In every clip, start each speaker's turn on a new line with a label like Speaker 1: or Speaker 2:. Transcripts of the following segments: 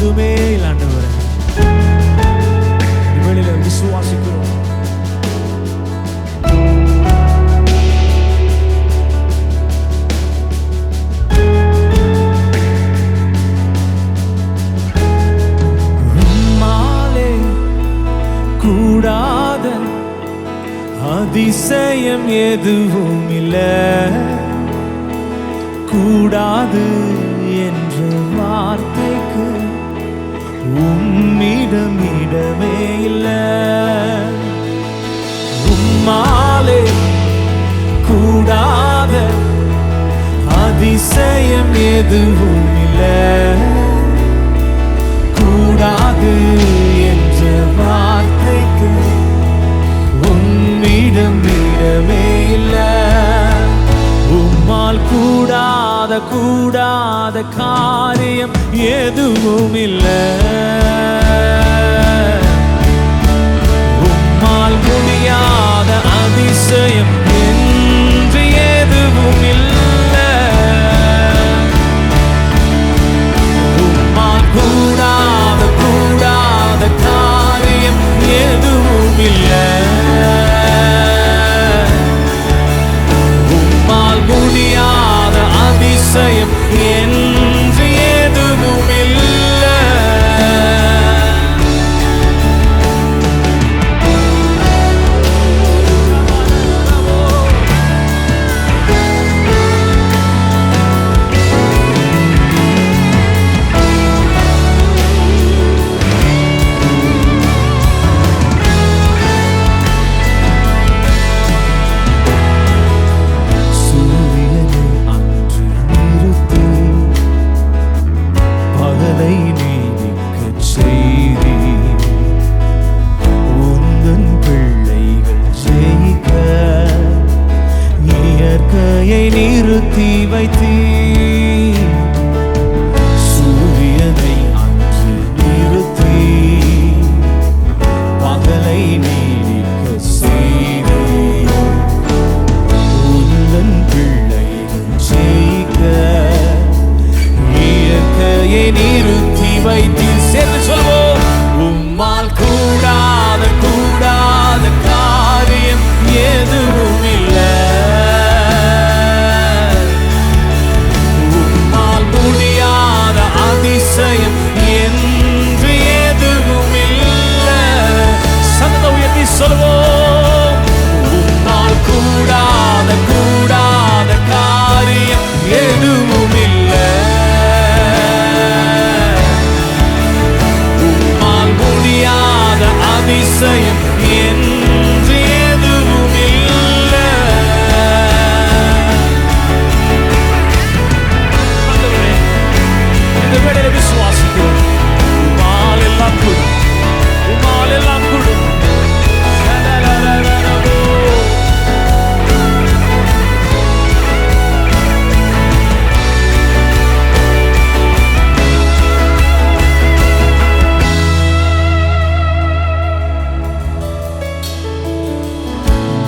Speaker 1: எதுவுமே இல்லை ஆண்டவரே. வெளியில விசுவாசிக்கிறோம். கூடாத அதிசயம் எதுவும் இல்லை, கூடாது என்ற வார்த்தைக்கு உம்மிடம் இடமே இல்லை. உம்மாலே கூடாத அதிசயம் எதுவும் இல்லை, கூடாது என்ற வார்த்தைக்கு உம்மிடம் இடமே இல்லை. உம்மால் கூடாத கூடாத காரியம் எதுவும் இல்லை. உம்மால் முடியாத அதிசயம் என்று எதுவும் இல்லை. உம்மால் கூடாத கூடாத காரியம் எதுவும் இல்லை. உம்மால் முடியாத அதிசயம் என்று எதுவும் இல்லை. நிறுத்தி வைத்தீர், சூரியனை அன்று நிறுத்தி பகலை நீடிக்க செய்தீர். உந்தன் பிள்ளைகள் ஜெயிக்க இயற்கையை நிறுத்தி வைத்தீர். சேர்ந்து சொல்வோம். உம்மால் கூடாத கூடாத காரியம் எதுவும் இல்லை. அதிசயம் என்று எதுவும் இல்லை. சத்தத்தை உயர்த்தி சொல்வோம். உம்மால் கூடாத கூடாத காரியம் எதுவும் இல்லை. உம்மால் முடியாத அதிசயம் என்று எதுவும் இல்லை. இந்த வேளையில விசுவாசிக்கிறோம். உம்மால் எல்லாம் கூடும், உம்மால் எல்லாம் கூடும்.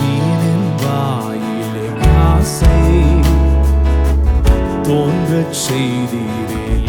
Speaker 1: மீனின் வாயிலே ஆசை தோன்றச் செய்தீரே.